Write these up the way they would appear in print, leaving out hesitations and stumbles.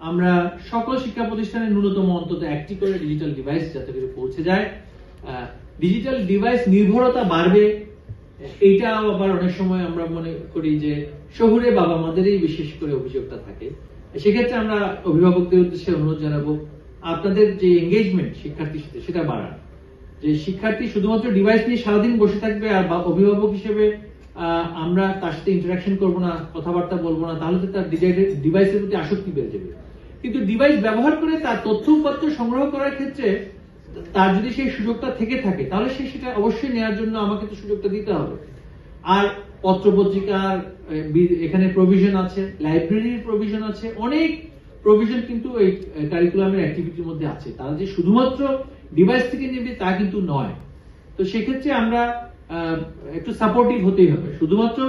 আমরা সকল শিক্ষা প্রতিষ্ঠানে ন্যূনতম অন্তত একটি করে ডিজিটাল ডিভাইস যাতে করে পৌঁছে যায়। ডিজিটাল ডিভাইস নির্ভরতা বাড়বে, এইটাও আবার অনেক সময় আমরা মনে করি যে শহুরে বাবা মাদেরই বিশেষ করে অভিযোগটা থাকে। সেক্ষেত্রে আমরা অভিভাবকদের উদ্দেশ্যে অনুরোধ জানাবো আপনাদের যে এঙ্গেজমেন্ট শিক্ষার্থীর সাথে সেটা বাড়ান। যে শিক্ষার্থী শুধুমাত্র ডিভাইস নিয়ে সারাদিন বসে থাকবে আর অভিভাবক হিসেবে আমরা তার সাথে ইন্টারাকশন করবো না, কথাবার্তা বলবো না, তাহলে তো তার ডিভাইসের প্রতি আসক্তি বেড়ে যাবে। কিন্তু ডিভাইস ব্যবহার করে তার তথ্য উপাত্ত সংগ্রহ করার ক্ষেত্রে তার যদি সেই সুযোগটা থেকে থাকে তাহলে সে সেটা অবশ্যই নেওয়ার জন্য আমাকে তো সুযোগটা দিতে হবে। আর পত্রপত্রিকার এখানে প্রভিশন আছে, লাইব্রেরির প্রভিশন আছে, অনেক প্রভিশন কিন্তু এই কারিকুলামের অ্যাক্টিভিটির মধ্যে আছে। তারা যে শুধুমাত্র ডিভাইস থেকে নেবে তা কিন্তু নয়। তো সেক্ষেত্রে আমরা একটু সাপোর্টিভ হতেই হবে। শুধুমাত্র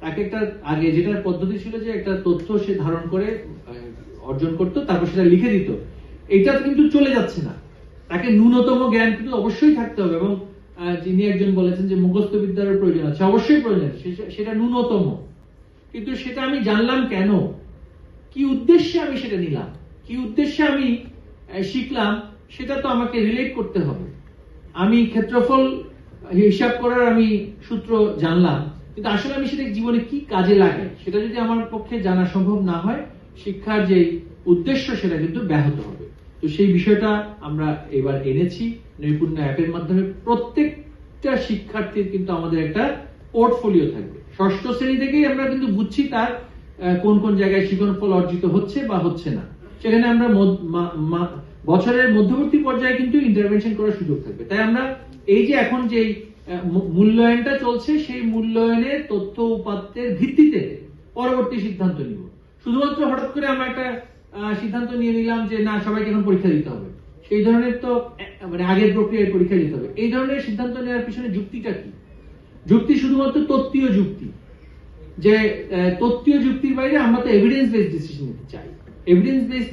তাকে একটা আগে যেটার পদ্ধতি ছিল যে একটা তথ্য সে ধারণ করে অর্জন করতো, তারপর সেটা লিখে দিত, এটা কিন্তু চলে যাচ্ছে না। তাকে ন্যূনতম জ্ঞান কিন্তু অবশ্যই থাকতে হবে। এবং যিনি একজন বলেছেন যে মুখস্থ বিদ্যার প্রয়োজন আছে, অবশ্যই প্রয়োজন, সেটা ন্যূনতম। কিন্তু সেটা আমি জানলাম কেন, কি উদ্দেশ্যে আমি সেটা নিলাম, কি উদ্দেশ্যে আমি শিখলাম, সেটা তো আমাকে রিলেট করতে হবে। আমি ক্ষেত্রফল হিসাব করার আমি সূত্র জানলাম, কিন্তু আসলে আমি সেটা জীবনে কি কাজে লাগাই সেটা যদি আমার পক্ষে জানা সম্ভব না হয়, শিক্ষার যে উদ্দেশ্য সেটা কিন্তু ব্যাহত হবে। তো সেই বিষয়টা আমরা এবার এনেছি নৈপুণ্য অ্যাপের মাধ্যমে। প্রত্যেকটা শিক্ষার্থীর কিন্তু আমাদের একটা পোর্টফোলিও থাকবে। ষষ্ঠ শ্রেণী থেকেই আমরা কিন্তু বুঝছি তার কোন কোন জায়গায় শিক্ষণফল অর্জিত হচ্ছে বা হচ্ছে না। সেখানে আমরা বছরের মধ্যবর্তী পর্যায়ে কিন্তু ইন্টারভেনশন করার সুযোগ থাকবে। তাই আমরা এই যে এখন যে মূল্যায়নটা চলছে, সেই মূল্যায়নের তথ্য উপাত্তের ভিত্তিতে পরবর্তী সিদ্ধান্ত নিব। শুধুমাত্র হঠাৎ করে আমরা একটা সিদ্ধান্ত নিয়ে নিলাম যে না সবাইকে এখন পরীক্ষা দিতে হবে, সেই ধরনের তো মানে আগের প্রক্রিয়ায় পরীক্ষা দিতে হবে, এই ধরনের সিদ্ধান্ত নেওয়ার পিছনে যুক্তিটা কি? যুক্তি শুধুমাত্র তত্ত্বীয় যুক্তি, যে তত্ত্বীয় যুক্তির বাইরে আমরা তো এভিডেন্স বেসড ডিসিশন নিতে চাই। এভিডেন্স বেসড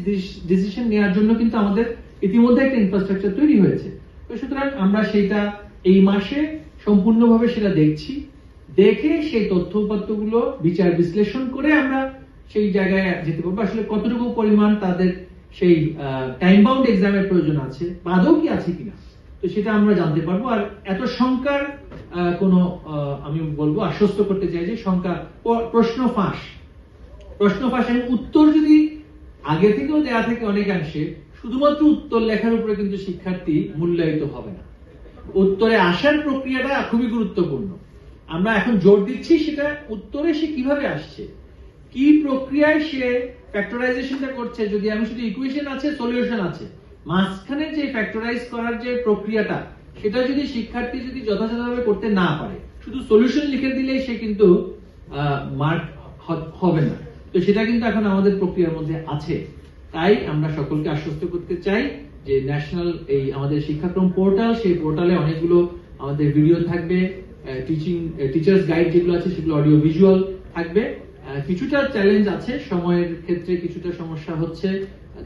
ডিসিশন নেওয়ার জন্য কিন্তু আমাদের ইতিমধ্যে একটা ইনফ্রাস্ট্রাকচার তৈরি হয়েছে। তো সুতরাং আমরা সেটা এই মাসে সম্পূর্ণভাবে সেটা দেখছি, দেখে সেই তথ্য উপাত্তগুলো বিচার বিশ্লেষণ করে আমরা সেই জায়গায় যেতে পারবো। আসলে কতটুকু পরিমাণ তাদের সেই টাইম বাউন্ড এক্সামের প্রয়োজন আছে, আদৌ কি আছে কিনা, তো সেটা আমরা জানতে পারবো। আর এত শঙ্কার কোনো আমি বলবো আশ্বস্ত করতে চাই যে শঙ্কা, প্রশ্ন ফাঁস উত্তর যদি আগে থেকেও দেয়া থাকে অনেকাংশে, শুধুমাত্র উত্তর লেখার উপরে কিন্তু শিক্ষার্থী মূল্যায়িত হবে না। উত্তরে আসার প্রক্রিয়াটা খুবই গুরুত্বপূর্ণ। আমরা এখন জোর দিচ্ছি সেটা উত্তরে সে কিভাবে আসছে, কি প্রক্রিয়ায় সে ফ্যাক্টরাইজেশনটা করছে। যদি আমি শুধু ইকুয়েশন আছে, সলিউশন আছে, মাঝখানে যে ফ্যাক্টরাইজ করার যে প্রক্রিয়াটা, সেটা যদি শিক্ষার্থী যদি যথাযথভাবে করতে না পারে, শুধু সলিউশন লিখে দিলেই সে কিন্তু মার্ক হবে না। তো সেটা কিন্তু এখন আমাদের প্রক্রিয়ার মধ্যে আছে। তাই আমরা সকলকে আশ্বস্ত করতে চাই যে ন্যাশনাল এই আমাদের শিক্ষাক্রম পোর্টাল, সেই পোর্টালে অনেকগুলো আমাদের ভিডিও থাকবে, টিচার্স গাইড যেগুলো আছে সেগুলো অডিও ভিজুয়াল থাকবে। কিছুটা চ্যালেঞ্জ আছে, সময়ের ক্ষেত্রে কিছুটা সমস্যা হচ্ছে,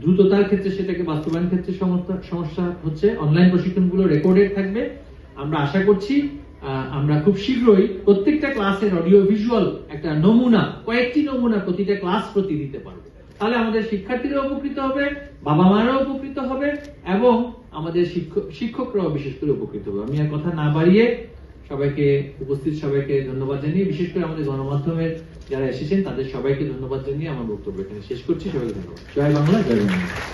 দ্রুততার ক্ষেত্রে সেটাকে বাস্তবায়নের ক্ষেত্রে সমস্যা হচ্ছে। অনলাইন প্রশিক্ষণগুলো রেকর্ডেড থাকবে। আমরা আশা করছি আমরা খুব শীঘ্রই প্রত্যেকটা ক্লাসের অডিও ভিজুয়াল একটা নমুনা, কয়েকটি নমুনা প্রতিটা ক্লাস প্রতি দিতে পারবো। তাহলে আমাদের শিক্ষার্থীরা উপকৃত হবে, বাবা মারাও উপকৃত হবে, এবং আমাদের শিক্ষকরাও বিশেষ করে উপকৃত হবে। আমি আর কথা না বাড়িয়ে সবাইকে, উপস্থিত সবাইকে ধন্যবাদ জানিয়ে, বিশেষ করে আমাদের গণমাধ্যমের যারা এসেছেন তাদের সবাইকে ধন্যবাদ জানিয়ে আমার বক্তব্য এখানে শেষ করছি। সবাইকে ধন্যবাদ। জয় বাংলা, জয় বাংলা।